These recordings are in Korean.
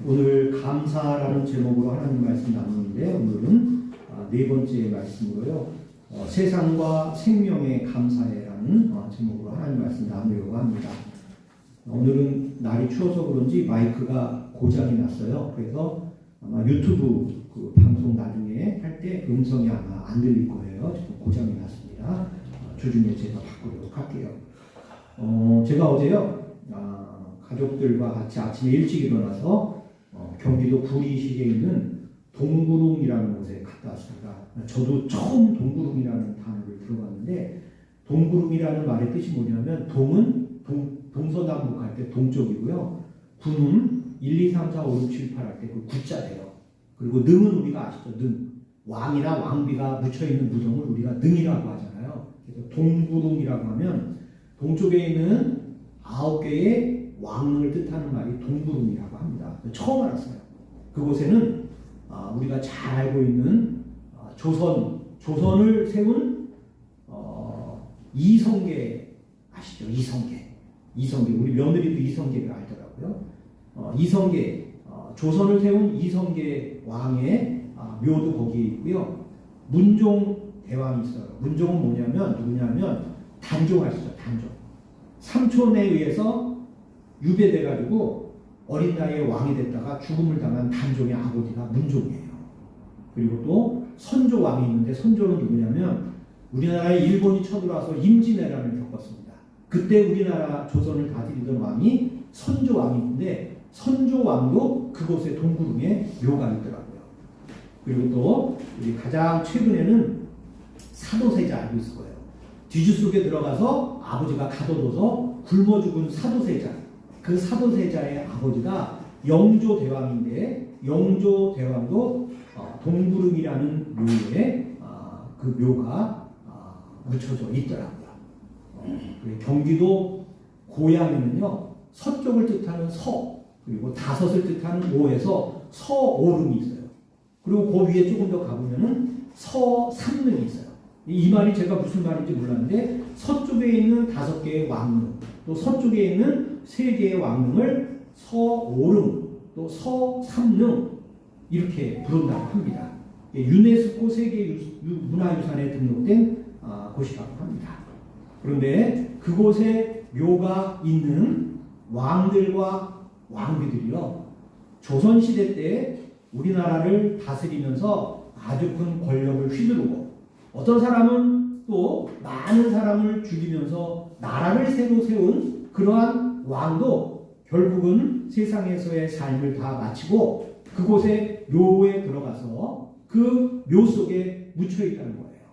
오늘 감사라는 제목으로 하나님 말씀 나누는데 오늘은 네 번째 말씀으로요. 세상과 생명의 감사해라는 제목으로 하나님 말씀 나누려고 합니다. 오늘은 날이 추워서 그런지 마이크가 고장이 났어요. 그래서 아마 유튜브 그 방송 나중에 할 때 음성이 아마 안 들릴 거예요. 지금 고장이 났습니다. 주중에 제가 바꾸도록 할게요. 제가 어제요. 가족들과 같이 아침에 일찍 일어나서 경기도 구리시에 있는 동구릉이라는 곳에 갔다 왔습니다. 저도 처음 동구릉이라는 단어를 들어봤는데 동구릉이라는 말의 뜻이 뭐냐면 동은 동서남북할 때 동쪽이고요. 구는 1, 2, 3, 4, 5, 6, 7, 8 할 때 그 구자예요. 그리고 능은 우리가 아시죠? 능. 왕이나 왕비가 묻혀있는 무덤을 우리가 능이라고 하잖아요. 그래서 동구릉이라고 하면 동쪽에 있는 9개의 왕을 뜻하는 말이 동구릉이라고 합니다. 처음 알았어요. 그곳에는 우리가 잘 알고 있는 조선을 세운 이성계 아시죠? 이성계 우리 며느리도 이성계를 알더라고요. 이성계 조선을 세운 이성계 왕의 묘도 거기에 있고요. 문종 대왕이 있어요. 문종은 누구냐면 단종 아시죠? 단종. 삼촌에 의해서 유배돼가지고 어린 나이에 왕이 됐다가 죽음을 당한 단종의 아버지가 문종이에요. 그리고 또 선조왕이 있는데 선조는 누구냐면 우리나라에 일본이 쳐들어와서 임진왜란을 겪었습니다. 그때 우리나라 조선을 다스리던 왕이 선조왕인데 선조왕도 그곳에 동구릉에 묘가 있더라고요. 그리고 또 우리 가장 최근에는 사도세자 알고 있을 거예요. 뒤주 속에 들어가서 아버지가 가둬둬서 굶어 죽은 사도세자. 그 사도세자의 아버지가 영조대왕인데 영조대왕도 동구릉이라는 묘에 그 묘가 묻혀져 있더라고요. 경기도 고양에는요 서쪽을 뜻하는 서 그리고 다섯을 뜻하는 오에서 서오릉이 있어요. 그리고 그 위에 조금 더 가보면은 서삼릉이 있어요. 이 말이 제가 무슨 말인지 몰랐는데 서쪽에 있는 5개의 왕릉 또 서쪽에 있는 3개의 왕릉을 서오릉 또 서삼릉 이렇게 부른다고 합니다. 유네스코 세계 문화유산에 등록된 곳이라고 합니다. 그런데 그곳에 묘가 있는 왕들과 왕비들이요 조선시대 때 우리나라를 다스리면서 아주 큰 권력을 휘두르고 어떤 사람은 또 많은 사람을 죽이면서 나라를 새로 세운 그러한 왕도 결국은 세상에서의 삶을 다 마치고 그곳에 묘에 들어가서 그 묘 속에 묻혀 있다는 거예요.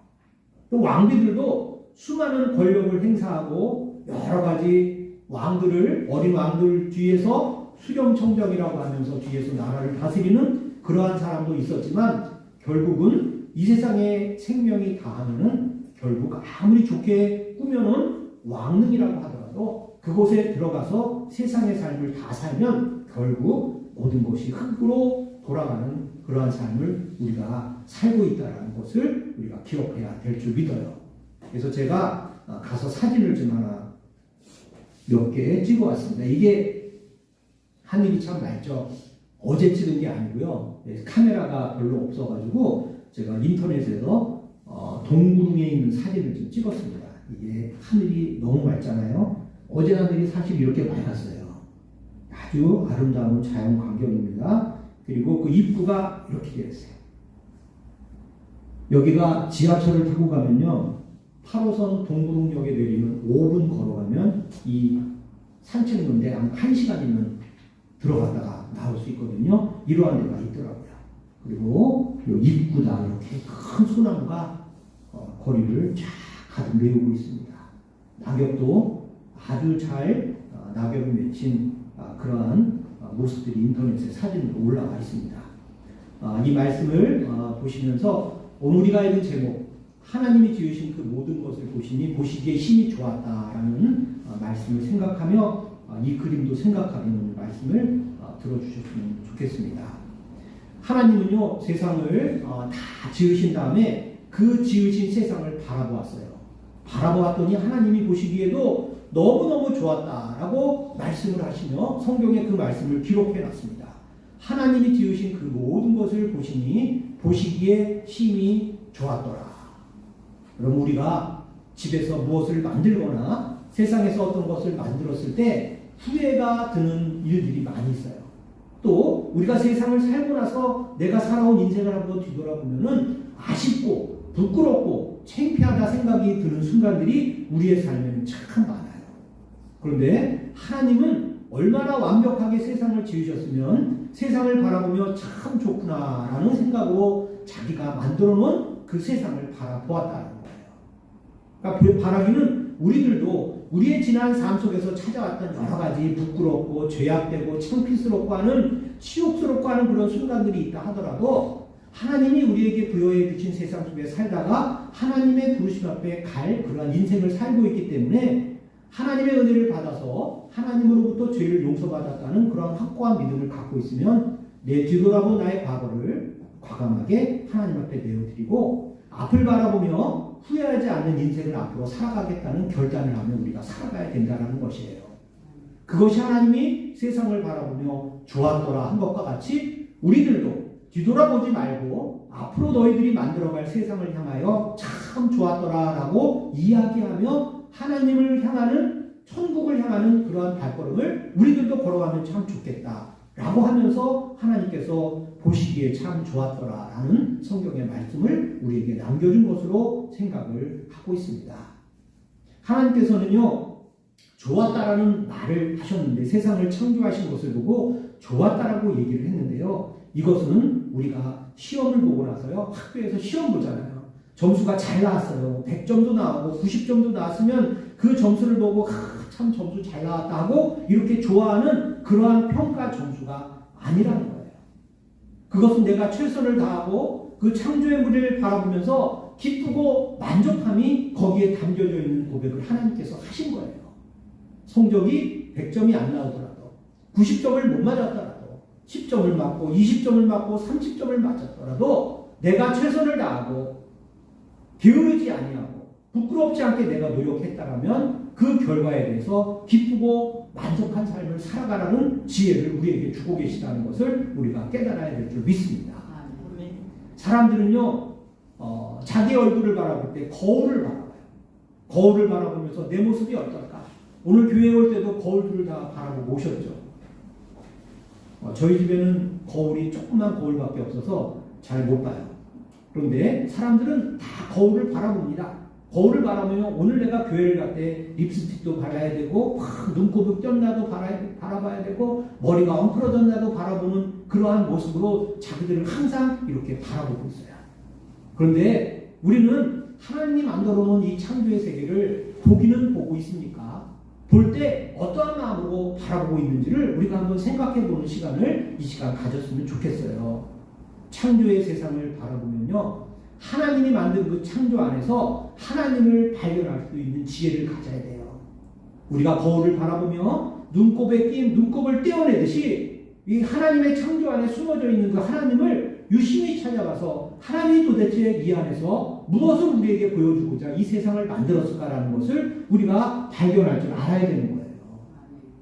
또 왕비들도 수많은 권력을 행사하고 여러 가지 어린 왕들 뒤에서 수령청정이라고 하면서 뒤에서 나라를 다스리는 그러한 사람도 있었지만 결국은 이 세상에 생명이 다하면은 결국 아무리 좋게 꾸며놓은 왕릉이라고 하더라도 그곳에 들어가서 세상의 삶을 다 살면 결국 모든 것이 흙으로 돌아가는 그러한 삶을 우리가 살고 있다는 것을 우리가 기억해야 될 줄 믿어요. 그래서 제가 가서 사진을 좀 하나 몇 개 찍어 왔습니다. 이게 하늘이 참 맑죠. 어제 찍은 게 아니고요. 카메라가 별로 없어가지고 제가 인터넷에서 동구릉에 있는 사진을 좀 찍었습니다. 이게 하늘이 너무 맑잖아요. 어제 하늘이 사실 이렇게 맑았어요. 아주 아름다운 자연 광경입니다. 그리고 그 입구가 이렇게 되어 있어요. 여기가 지하철을 타고 가면요. 8호선 동구릉역에 내리면 5분 걸어가면 이 산책로인데 한 1시간이면 들어갔다가 나올 수 있거든요. 이러한 데가 있더라고요. 그리고 이 입구다 이렇게 큰 소나무가 거리를 쫙 가득 메우고 있습니다. 낙엽도 아주 잘 낙엽이 맺힌 그러한 모습들이 인터넷에 사진으로 올라와 있습니다. 이 말씀을 보시면서 오늘 우리가 읽은 제목 하나님이 지으신 그 모든 것을 보시니 보시기에 힘이 좋았다라는 말씀을 생각하며 이 그림도 생각하는 말씀을 들어주셨으면 좋겠습니다. 하나님은요 세상을 다 지으신 다음에 그 지으신 세상을 바라보았어요. 바라보았더니 하나님이 보시기에도 너무너무 좋았다라고 말씀을 하시며 성경에 그 말씀을 기록해 놨습니다. 하나님이 지으신 그 모든 것을 보시니 보시기에 심히 좋았더라. 그럼 우리가 집에서 무엇을 만들거나 세상에서 어떤 것을 만들었을 때 후회가 드는 일들이 많이 있어요. 또 우리가 세상을 살고 나서 내가 살아온 인생을 한번 뒤돌아보면은 아쉽고 부끄럽고 창피하다 생각이 드는 순간들이 우리의 삶에는 참 많아요. 그런데 하나님은 얼마나 완벽하게 세상을 지으셨으면 세상을 바라보며 참 좋구나라는 생각으로 자기가 만들어 놓은 그 세상을 바라보았다는 거예요. 그러니까 바라기는 우리들도 우리의 지난 삶 속에서 찾아왔던 여러 가지 부끄럽고 죄악되고 창피스럽고 하는 치욕스럽고 하는 그런 순간들이 있다 하더라도 하나님이 우리에게 부여해 주신 세상 속에 살다가 하나님의 부르심 앞에 갈 그러한 인생을 살고 있기 때문에 하나님의 은혜를 받아서 하나님으로부터 죄를 용서받았다는 그런 확고한 믿음을 갖고 있으면 내 뒤돌아본 나의 과거를 과감하게 하나님 앞에 내어드리고 앞을 바라보며 후회하지 않는 인생을 앞으로 살아가겠다는 결단을 하며 우리가 살아가야 된다는 것이에요. 그것이 하나님이 세상을 바라보며 좋았더라 한 것과 같이 우리들도 뒤돌아보지 말고 앞으로 너희들이 만들어갈 세상을 향하여 참 좋았더라 라고 이야기하며 하나님을 향하는 천국을 향하는 그러한 발걸음을 우리들도 걸어가면 참 좋겠다 라고 하면서 하나님께서 보시기에 참 좋았더라 라는 성경의 말씀을 우리에게 남겨준 것으로 생각을 하고 있습니다. 하나님께서는요 좋았다라는 말을 하셨는데 세상을 창조하신 것을 보고 좋았다라고 얘기를 했는데요. 이것은 우리가 시험을 보고 나서요. 학교에서 시험 보잖아요. 점수가 잘 나왔어요. 100점도 나오고 90점도 나왔으면 그 점수를 보고 참 점수 잘 나왔다 하고 이렇게 좋아하는 그러한 평가 점수가 아니라는 거예요. 그것은 내가 최선을 다하고 그 창조의 무리를 바라보면서 기쁘고 만족함이 거기에 담겨져 있는 고백을 하나님께서 하신 거예요. 성적이 100점이 안 나오더라도 90점을 못 맞았더라도 10점을 맞고 20점을 맞고 30점을 맞았더라도 내가 최선을 다하고 게으르지 아니하고 부끄럽지 않게 내가 노력했다라면 그 결과에 대해서 기쁘고 만족한 삶을 살아가라는 지혜를 우리에게 주고 계시다는 것을 우리가 깨달아야 될 줄 믿습니다. 사람들은요 자기 얼굴을 바라볼 때 거울을 바라봐요. 거울을 바라보면서 내 모습이 어떨까? 오늘 교회에 올 때도 거울들을 다 바라보고 오셨죠. 저희 집에는 거울이 조그만 거울밖에 없어서 잘 못 봐요. 그런데 사람들은 다 거울을 바라봅니다. 거울을 바라보면 오늘 내가 교회를 갈 때 립스틱도 발라야 되고 눈곱이 꼈나도 바라봐야 되고 머리가 엉클어졌나도 바라보는 그러한 모습으로 자기들을 항상 이렇게 바라보고 있어요. 그런데 우리는 하나님이 만들어 놓은 이 창조의 세계를 보기는 보고 있습니까? 볼 때 어떠한 마음으로 바라보고 있는지를 우리가 한번 생각해 보는 시간을 이 시간 가졌으면 좋겠어요. 창조의 세상을 바라보면요. 하나님이 만든 그 창조 안에서 하나님을 발견할 수 있는 지혜를 가져야 돼요. 우리가 거울을 바라보며 눈곱에 낀 눈곱을 떼어내듯이 이 하나님의 창조 안에 숨어져 있는 그 하나님을 유심히 찾아가서 하나님이 도대체 이 안에서 무엇을 우리에게 보여주고자 이 세상을 만들었을까라는 것을 우리가 발견할 줄 알아야 되는 거예요.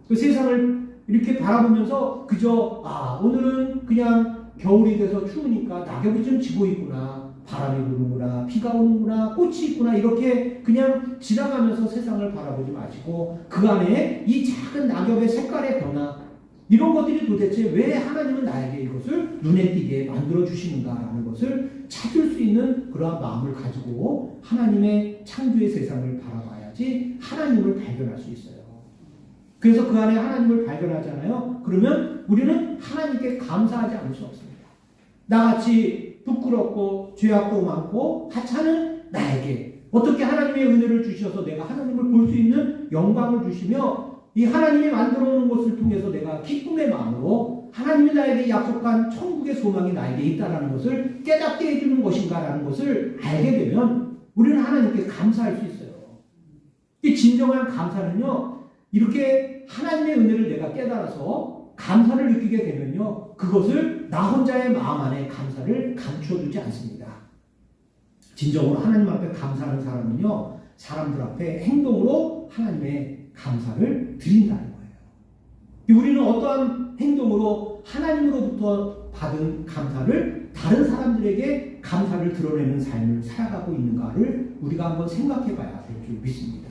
그 세상을 이렇게 바라보면서 그저 오늘은 그냥 겨울이 돼서 추우니까 낙엽이 좀 지고 있구나, 바람이 부는구나, 비가 오는구나, 꽃이 있구나 이렇게 그냥 지나가면서 세상을 바라보지 마시고 그 안에 이 작은 낙엽의 색깔의 변화 이런 것들이 도대체 왜 하나님은 나에게 이것을 눈에 띄게 만들어 주시는가라는 것을 찾을 수 있는 그러한 마음을 가지고 하나님의 창조의 세상을 바라봐야지 하나님을 발견할 수 있어요. 그래서 그 안에 하나님을 발견하잖아요. 그러면 우리는 하나님께 감사하지 않을 수 없습니다. 나같이 부끄럽고 죄악도 많고 하찮은 나에게 어떻게 하나님의 은혜를 주셔서 내가 하나님을 볼 수 있는 영광을 주시며 이 하나님이 만들어 놓은 것을 통해서 내가 기쁨의 마음으로 하나님이 나에게 약속한 천국의 소망이 나에게 있다는 것을 깨닫게 해주는 것인가라는 것을 알게 되면 우리는 하나님께 감사할 수 있어요. 이 진정한 감사는요. 이렇게 하나님의 은혜를 내가 깨달아서 감사를 느끼게 되면요. 그것을 나 혼자의 마음 안에 감사를 감추어두지 않습니다. 진정으로 하나님 앞에 감사하는 사람은요. 사람들 앞에 행동으로 하나님의 감사를 드린다는 거예요. 우리는 어떠한 행동으로 하나님으로부터 받은 감사를 다른 사람들에게 감사를 드러내는 삶을 살아가고 있는가를 우리가 한번 생각해 봐야 될 줄 믿습니다.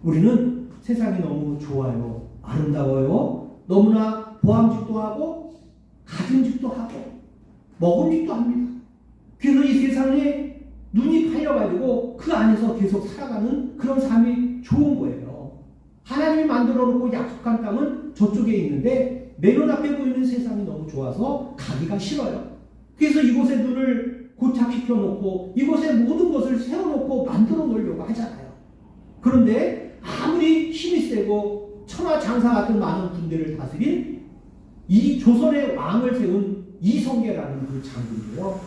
우리는 세상이 너무 좋아요, 아름다워요, 너무나 보암직도 하고 가진직도 하고 먹음직도 합니다. 그래서 이 세상에 눈이 팔려가지고 그 안에서 계속 살아가는 그런 삶이 좋은 거예요. 하나님이 만들어 놓고 약속한 땅은 저쪽에 있는데 내 눈앞에 보이는 세상이 너무 좋아서 가기가 싫어요. 그래서 이곳에 눈을 고착시켜 놓고 이곳에 모든 것을 세워놓고 만들어 놓으려고 하잖아요. 그런데 아무리 힘이 세고 천하장사 같은 많은 군대를 다스린 이 조선의 왕을 세운 이성계라는 그 장군이요,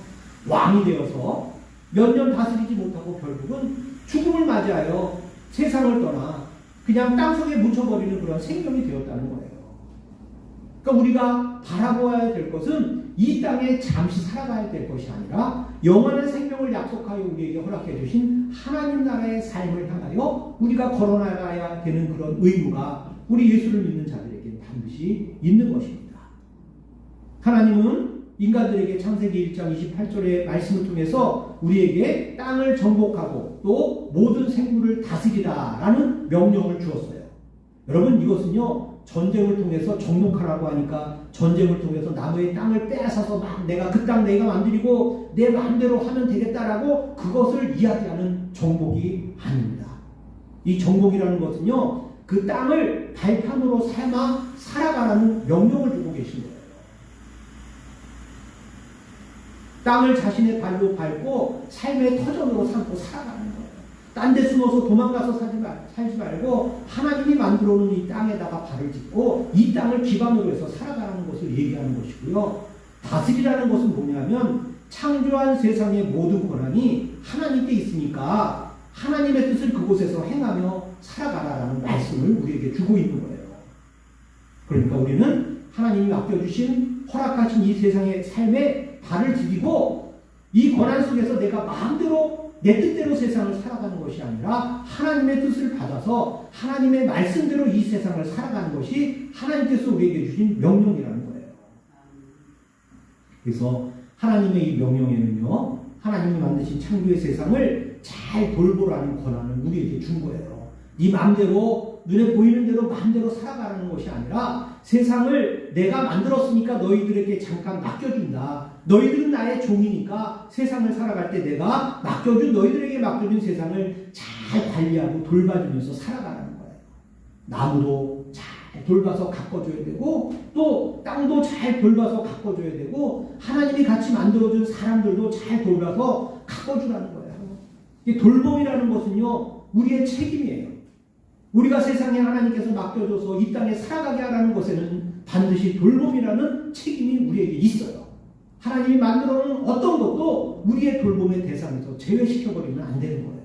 왕이 되어서 몇 년 다스리지 못하고 결국은 죽음을 맞이하여 세상을 떠나 그냥 땅속에 묻혀버리는 그런 생명이 되었다는 거예요. 그러니까 우리가 바라보아야 될 것은 이 땅에 잠시 살아가야 될 것이 아니라 영원한 생명을 약속하여 우리에게 허락해 주신 하나님 나라의 삶을 향하여 우리가 걸어나가야 되는 그런 의무가 우리 예수를 믿는 자들에게 반드시 있는 것입니다. 하나님은 인간들에게 창세기 1장 28절의 말씀을 통해서 우리에게 땅을 정복하고 또 모든 생물을 다스리라라는 명령을 주었어요. 여러분, 이것은요, 전쟁을 통해서 정복하라고 하니까 전쟁을 통해서 남의 땅을 빼앗아서 막 내가 그 땅 내가 만들고 내 마음대로 하면 되겠다라고 그것을 이야기하는 정복이 아닙니다. 이 정복이라는 것은요, 그 땅을 발판으로 삼아 살아가라는 명령을 주고 계신 거예요. 땅을 자신의 발로 밟고 삶의 터전으로 삼고 살아가는 거예요. 딴 데 숨어서 도망가서 살지 말고 하나님이 만들어 놓은 이 땅에다가 발을 딛고 이 땅을 기반으로 해서 살아가는 것을 얘기하는 것이고요. 다스리라는 것은 뭐냐면 창조한 세상의 모든 권한이 하나님께 있으니까 하나님의 뜻을 그곳에서 행하며 살아가라라는 말씀을 우리에게 주고 있는 거예요. 그러니까 우리는 하나님이 맡겨주신 허락하신 이 세상의 삶에 발을 디디고 이 권한 속에서 내가 마음대로 내 뜻대로 세상을 살아가는 것이 아니라 하나님의 뜻을 받아서 하나님의 말씀대로 이 세상을 살아가는 것이 하나님께서 우리에게 주신 명령이라는 거예요. 그래서 하나님의 이 명령에는요, 하나님이 만드신 창조의 세상을 잘 돌보라는 권한을 우리에게 준 거예요. 네 마음대로 눈에 보이는 대로 마음대로 살아가는 것이 아니라 세상을 내가 만들었으니까 너희들에게 잠깐 맡겨준다. 너희들은 나의 종이니까 세상을 살아갈 때 내가 너희들에게 맡겨준 세상을 잘 관리하고 돌봐주면서 살아가라는 거예요. 나무도 잘 돌봐서 가꿔줘야 되고 또 땅도 잘 돌봐서 가꿔줘야 되고 하나님이 같이 만들어준 사람들도 잘 돌봐서 가꿔주라는 거예요. 이 돌봄이라는 것은요, 우리의 책임이에요. 우리가 세상에 하나님께서 맡겨줘서 이 땅에 살아가게 하라는 것에는 반드시 돌봄이라는 책임이 우리에게 있어요. 하나님이 만들어놓은 어떤 것도 우리의 돌봄의 대상에서 제외시켜버리면 안 되는 거예요.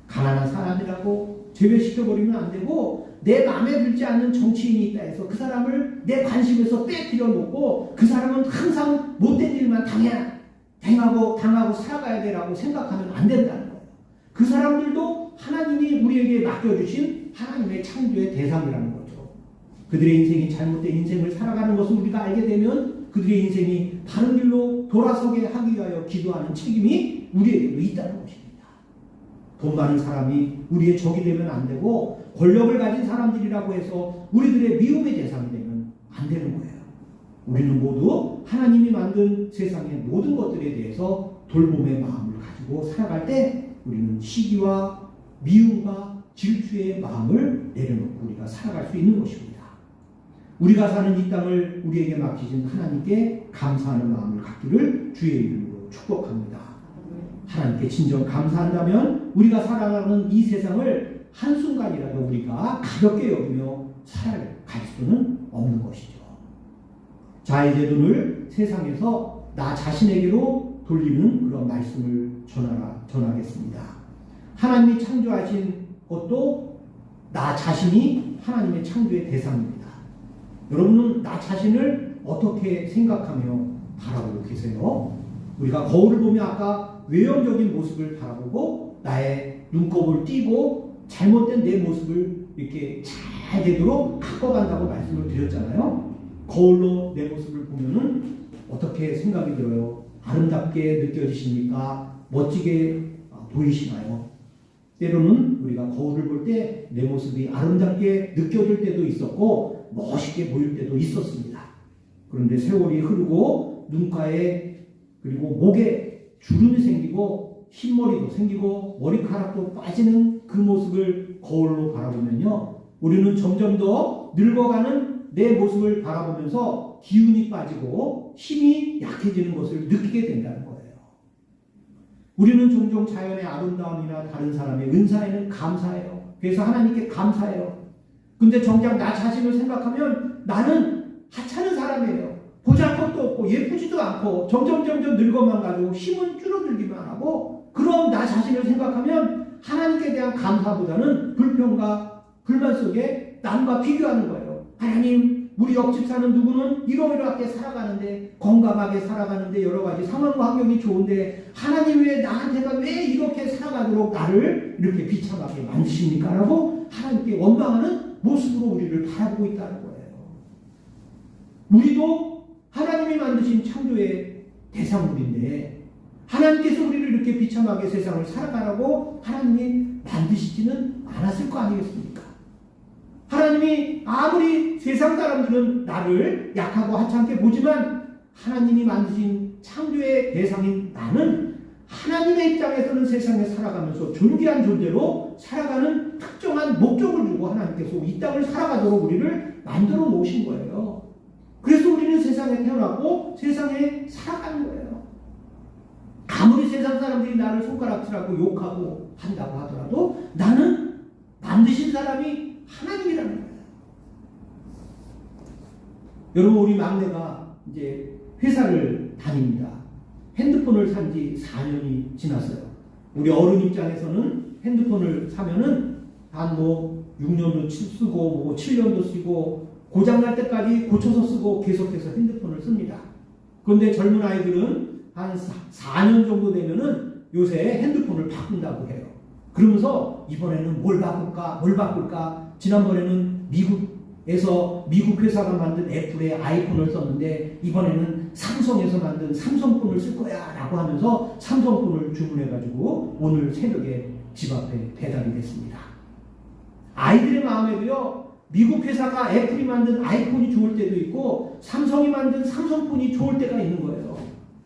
가난한 사람이라고 제외시켜버리면 안 되고 내 마음에 들지 않는 정치인이 있다 해서 그 사람을 내 관심에서 빼뜨려 놓고 그 사람은 항상 못된 일만 당하고 살아가야 되라고 생각하면 안 된다는 거예요. 그 사람들도 하나님이 우리에게 맡겨주신 하나님의 창조의 대상이라는 거죠. 그들의 인생이 잘못된 인생을 살아가는 것을 우리가 알게 되면 그들의 인생이 바른 길로 돌아서게 하기 위하여 기도하는 책임이 우리에게도 있다는 것입니다. 돈 많은 사람이 우리의 적이 되면 안 되고 권력을 가진 사람들이라고 해서 우리들의 미움의 대상이 되면 안 되는 거예요. 우리는 모두 하나님이 만든 세상의 모든 것들에 대해서 돌봄의 마음을 가지고 살아갈 때 우리는 시기와 미움과 질투의 마음을 내려놓고 우리가 살아갈 수 있는 것입니다. 우리가 사는 이 땅을 우리에게 맡기신 하나님께 감사하는 마음을 갖기를 주의 이름으로 축복합니다. 하나님께 진정 감사한다면 우리가 살아가는 이 세상을 한순간이라도 우리가 가볍게 여기며 살아갈 수는 없는 것이죠. 자, 이제 눈을 세상에서 나 자신에게로 돌리는 그런 말씀을 전하겠습니다. 하나님이 창조하신 것도 나 자신이 하나님의 창조의 대상입니다. 여러분은 나 자신을 어떻게 생각하며 바라보고 계세요? 우리가 거울을 보면 아까 외형적인 모습을 바라보고 나의 눈곱을 띄고 잘못된 내 모습을 이렇게 잘 되도록 바꿔간다고 말씀을 드렸잖아요. 거울로 내 모습을 보면은 어떻게 생각이 들어요? 아름답게 느껴지십니까? 멋지게 보이시나요? 때로는 우리가 거울을 볼 때 내 모습이 아름답게 느껴질 때도 있었고 멋있게 보일 때도 있었습니다. 그런데 세월이 흐르고 눈가에 그리고 목에 주름이 생기고 흰머리도 생기고 머리카락도 빠지는 그 모습을 거울로 바라보면요, 우리는 점점 더 늙어가는 내 모습을 바라보면서 기운이 빠지고 힘이 약해지는 것을 느끼게 된다는 거예요. 우리는 종종 자연의 아름다움이나 다른 사람의 은사에는 감사해요. 그래서 하나님께 감사해요. 근데 정작 나 자신을 생각하면 나는 하찮은 사람이에요. 보잘것도 없고 예쁘지도 않고 점점 늙어만 가지고 힘은 줄어들기만 하고, 그런 나 자신을 생각하면 하나님께 대한 감사보다는 불평과 불만 속에 남과 비교하는 거예요. 하나님, 우리 옆집 사는 누구는 이러이러하게 살아가는데, 건강하게 살아가는데, 여러 가지 상황과 환경이 좋은데 하나님 왜 나한테가 왜 이렇게 살아가도록 나를 이렇게 비참하게 만드십니까? 라고 하나님께 원망하는 모습으로 우리를 바라보고 있다는 거예요. 우리도 하나님이 만드신 창조의 대상물인데 하나님께서 우리를 이렇게 비참하게 세상을 살아가라고 하나님이 만드시지는 않았을 거 아니겠습니까? 하나님이 아무리 세상 사람들은 나를 약하고 하찮게 보지만 하나님이 만드신 창조의 대상인 나는 하나님의 입장에서는 세상에 살아가면서 존귀한 존재로 살아가는 특정한 목적을 두고 하나님께서 이 땅을 살아가도록 우리를 만들어 놓으신 거예요. 그래서 우리는 세상에 태어났고 세상에 살아가는 거예요. 아무리 세상 사람들이 나를 손가락질하고 욕하고 한다고 하더라도 나는 만드신 사람이 하나님이라는 거예요. 여러분, 우리 막내가 이제 회사를 다닙니다. 핸드폰을 산 지 4년이 지났어요. 우리 어른 입장에서는 핸드폰을 사면은 한 6년도 쓰고 뭐 7년도 쓰고 고장날 때까지 고쳐서 쓰고 계속해서 핸드폰을 씁니다. 그런데 젊은 아이들은 한 4년 정도 되면은 요새 핸드폰을 바꾼다고 해요. 그러면서 이번에는 뭘 바꿀까? 지난번에는 미국 회사가 만든 애플의 아이폰을 썼는데 이번에는 삼성에서 만든 삼성폰을 쓸 거야 라고 하면서 삼성폰을 주문해가지고 오늘 새벽에 집 앞에 배달이 됐습니다. 아이들의 마음에도요, 미국 회사가 애플이 만든 아이폰이 좋을 때도 있고 삼성이 만든 삼성폰이 좋을 때가 있는 거예요.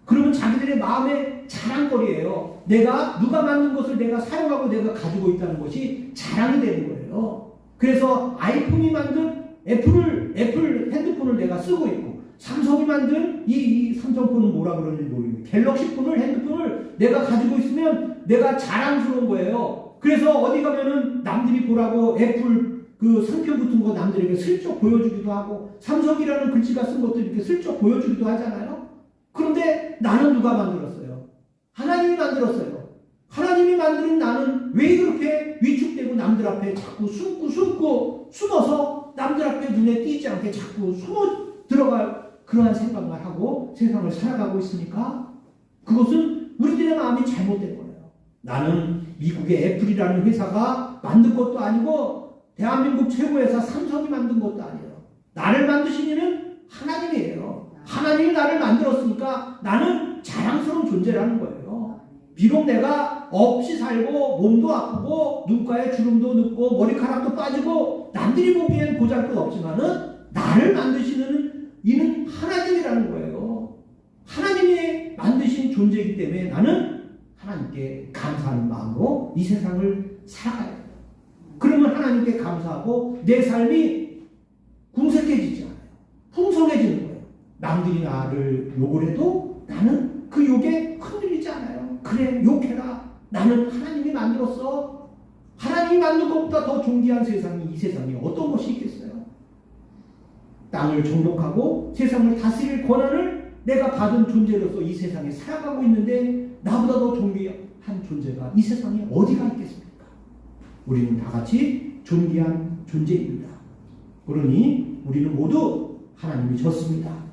그러면 자기들의 마음의 자랑거리예요. 누가 만든 것을 내가 사용하고 내가 가지고 있다는 것이 자랑이 되는 거예요. 그래서 아이폰이 만든 애플 핸드폰을 내가 쓰고 있고, 삼성이 만든 이 삼성폰은 뭐라 그러는지 모르겠는데 갤럭시 폰을, 핸드폰을 내가 가지고 있으면 내가 자랑스러운 거예요. 그래서 어디 가면은 남들이 보라고 애플 그 상표 붙은 거 남들에게 슬쩍 보여주기도 하고, 삼성이라는 글씨가 쓴 것도 이렇게 슬쩍 보여주기도 하잖아요. 그런데 나는 누가 만들었어요? 하나님이 만들었어요. 하나님이 만든 나는 왜 그렇게 위축되고 남들 앞에 자꾸 숨어서 남들 앞에 눈에 띄지 않게 자꾸 숨어 들어갈 그러한 생각만 하고 세상을 살아가고 있으니까 그것은 우리들의 마음이 잘못된 거예요. 나는 미국의 애플이라는 회사가 만든 것도 아니고 대한민국 최고의 회사 삼성이 만든 것도 아니에요. 나를 만드신 이는 하나님이에요. 하나님이 나를 만들었으니까 나는 자랑스러운 존재라는 거예요. 비록 내가 없이 살고 몸도 아프고 눈가에 주름도 눕고 머리카락도 빠지고 남들이 보기엔 보잘것 없지만은 나를 만드시는 이는 하나님이라는 거예요. 하나님이 만드신 존재이기 때문에 나는 하나님께 감사하는 마음으로 이 세상을 살아가야 돼요. 그러면 하나님께 감사하고 내 삶이 궁색해지지 않아요. 풍성해지는 거예요. 남들이 나를 욕을 해도 나는 그 욕에 흔들리지 않아요. 그래, 욕해라. 나는 하나님이 만들었어. 하나님이 만든 것보다 더 존귀한 세상이, 이 세상에 어떤 것이 있겠어요? 땅을 정복하고 세상을 다스릴 권한을 내가 받은 존재로서 이 세상에 살아가고 있는데 나보다 더 존귀한 존재가 이 세상에 어디가 있겠습니까? 우리는 다 같이 존귀한 존재입니다. 그러니 우리는 모두 하나님이 졌습니다.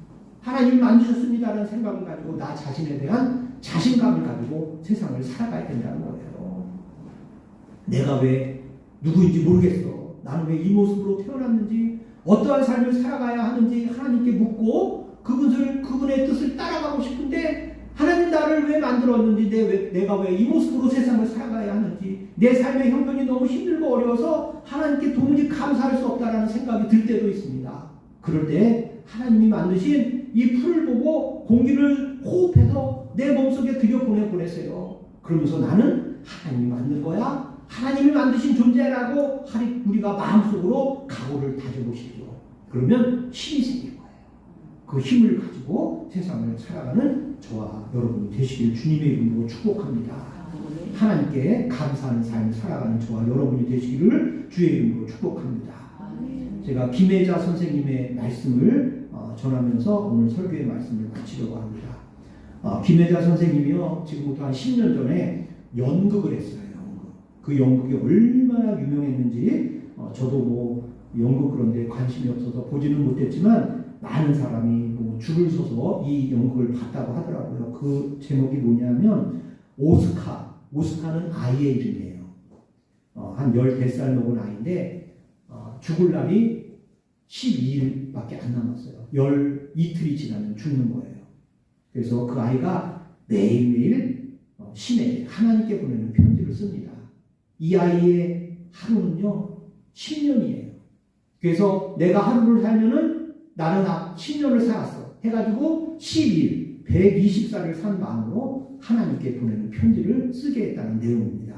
하나님이 만드셨습니다라는 생각을 가지고 나 자신에 대한 자신감을 가지고 세상을 살아가야 된다는 거예요. 내가 왜 누구인지 모르겠어. 나는 왜 이 모습으로 태어났는지 어떠한 삶을 살아가야 하는지 하나님께 묻고 그분의 뜻을 따라가고 싶은데 하나님 나를 왜 만들었는지 내가 왜 이 모습으로 세상을 살아가야 하는지 내 삶의 형편이 너무 힘들고 어려워서 하나님께 도무지 감사할 수 없다라는 생각이 들 때도 있습니다. 그럴 때 하나님이 만드신 이 풀을 보고 공기를 호흡해서 내 몸속에 들여보내세요. 그러면서 나는 하나님이 만든 거야. 하나님이 만드신 존재라고 우리가 마음속으로 각오를 다져보시죠. 그러면 힘이 생길 거예요. 그 힘을 가지고 세상을 살아가는 저와 여러분이 되시길 주님의 이름으로 축복합니다. 하나님께 감사하는 삶을 살아가는 저와 여러분이 되시기를 주의 이름으로 축복합니다. 제가 김혜자 선생님의 말씀을 전하면서 오늘 설교의 말씀을 마치려고 합니다. 김혜자 선생님이요, 지금부터 한 10년 전에 연극을 했어요. 그 연극이 얼마나 유명했는지 저도 연극 그런데 관심이 없어서 보지는 못했지만 많은 사람이 줄을 서서 이 연극을 봤다고 하더라고요. 그 제목이 뭐냐면 오스카는 아이의 이름이에요. 한 14살 먹은 아이인데 죽을 날이 12일밖에 안 남았어요. 이틀이 지나면 죽는 거예요. 그래서 그 아이가 매일매일 신에게 하나님께 보내는 편지를 씁니다. 이 아이의 하루는요 10년이에요. 그래서 내가 하루를 살면은 나는 10년을 살았어 해가지고 12일 120살을 산 마음으로 하나님께 보내는 편지를 쓰게 했다는 내용입니다.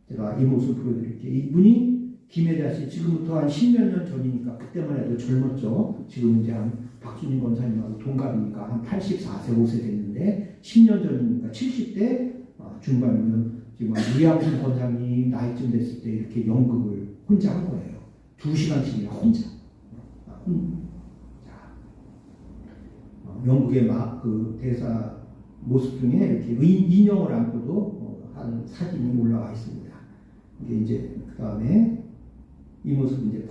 제가 이 모습 보여드릴게요. 이분이 김혜자 씨, 지금부터 한 10몇 년 전이니까 그때만 해도 젊었죠. 지금 이제 한 박순인 권사님하고 동갑이니까 한 84세 5세 됐는데 10년 전이니까 70대 중반이면 지금 유양순 권사님 나이쯤 됐을 때 이렇게 연극을 혼자 한 거예요. 2시간씩이나 혼자. 연극의 그 대사 모습 중에 이렇게 인형을 안고도 한 사진이 올라와 있습니다. 이게 이제 그 다음에 이 모습은 이제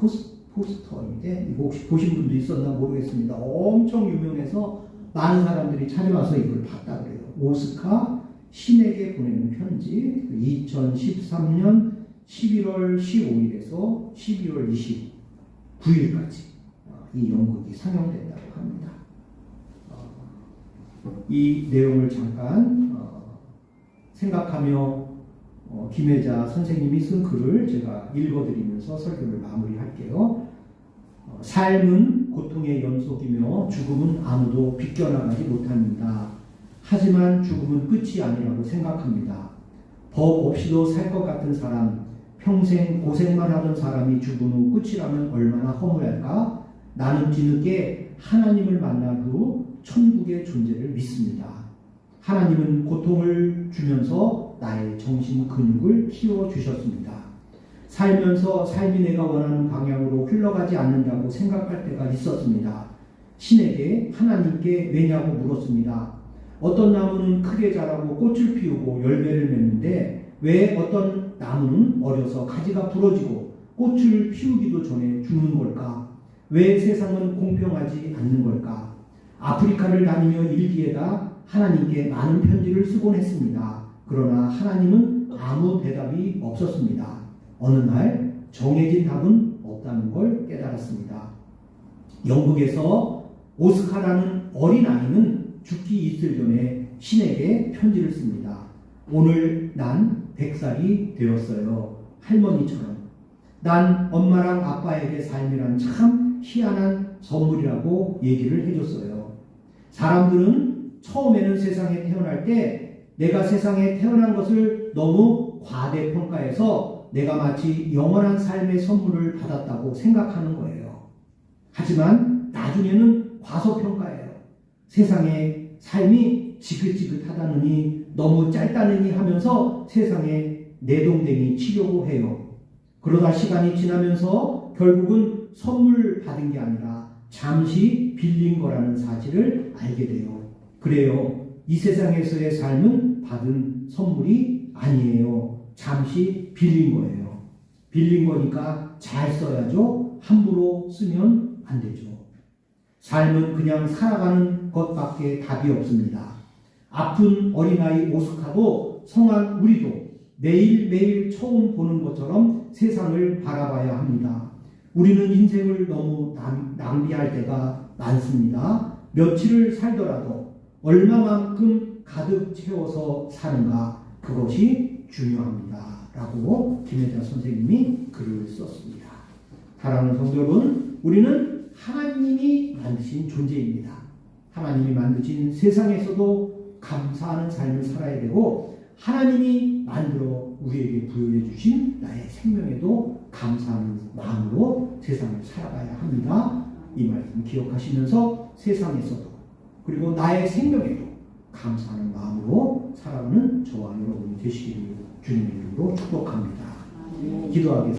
포스터인데 이거 혹시 보신 분도 있었나 모르겠습니다. 엄청 유명해서 많은 사람들이 찾아와서 이걸 봤다 그래요. 오스카 신에게 보내는 편지 2013년 11월 15일에서 12월 29일까지 이 연극이 상영된다고 합니다. 이 내용을 잠깐 생각하며 김혜자 선생님이 쓴 글을 제가 읽어드리면서 설교를 마무리할게요. 삶은 고통의 연속이며 죽음은 아무도 비껴나가지 못합니다. 하지만 죽음은 끝이 아니라고 생각합니다. 법 없이도 살 것 같은 사람, 평생 고생만 하던 사람이 죽은 후 끝이라면 얼마나 허무할까? 나는 뒤늦게 하나님을 만난 후 천국의 존재를 믿습니다. 하나님은 고통을 주면서 나의 정신 근육을 키워주셨습니다. 살면서 삶이 내가 원하는 방향으로 흘러가지 않는다고 생각할 때가 있었습니다. 신에게 하나님께 왜냐고 물었습니다. 어떤 나무는 크게 자라고 꽃을 피우고 열매를 맺는데 왜 어떤 나무는 어려서 가지가 부러지고 꽃을 피우기도 전에 죽는 걸까? 왜 세상은 공평하지 않는 걸까? 아프리카를 다니며 일기에다 하나님께 많은 편지를 쓰곤 했습니다. 그러나 하나님은 아무 대답이 없었습니다. 어느 날 정해진 답은 없다는 걸 깨달았습니다. 영국에서 오스카라는 어린아이는 죽기 이틀 전에 신에게 편지를 씁니다. 오늘 난 100살이 되었어요. 할머니처럼. 난 엄마랑 아빠에게 삶이란 참 희한한 선물이라고 얘기를 해줬어요. 사람들은 처음에는 세상에 태어날 때 내가 세상에 태어난 것을 너무 과대평가해서 내가 마치 영원한 삶의 선물을 받았다고 생각하는 거예요. 하지만 나중에는 과소평가해요. 세상의 삶이 지긋지긋하다느니 너무 짧다느니 하면서 세상에 내동댕이 치려고 해요. 그러다 시간이 지나면서 결국은 선물 받은 게 아니라 잠시 빌린 거라는 사실을 알게 돼요. 그래요. 이 세상에서의 삶은 받은 선물이 아니에요. 잠시 빌린 거예요. 빌린 거니까 잘 써야죠. 함부로 쓰면 안 되죠. 삶은 그냥 살아가는 것밖에 답이 없습니다. 아픈 어린아이 오스카도 성한 우리도 매일매일 처음 보는 것처럼 세상을 바라봐야 합니다. 우리는 인생을 너무 낭비할 때가 많습니다. 며칠을 살더라도 얼마만큼 가득 채워서 사는가, 그것이 중요합니다. 라고 김혜자 선생님이 글을 썼습니다. 사랑하는 성도 여러분, 우리는 하나님이 만드신 존재입니다. 하나님이 만드신 세상에서도 감사하는 삶을 살아야 되고, 하나님이 만들어 우리에게 부여해 주신 나의 생명에도 감사하는 마음으로 세상을 살아가야 합니다. 이 말씀 기억하시면서 세상에서도 그리고 나의 생명에도 감사하는 마음으로 살아가는 저와 여러분이 되시기를 주님의 이름으로 축복합니다. 기도하겠습니다.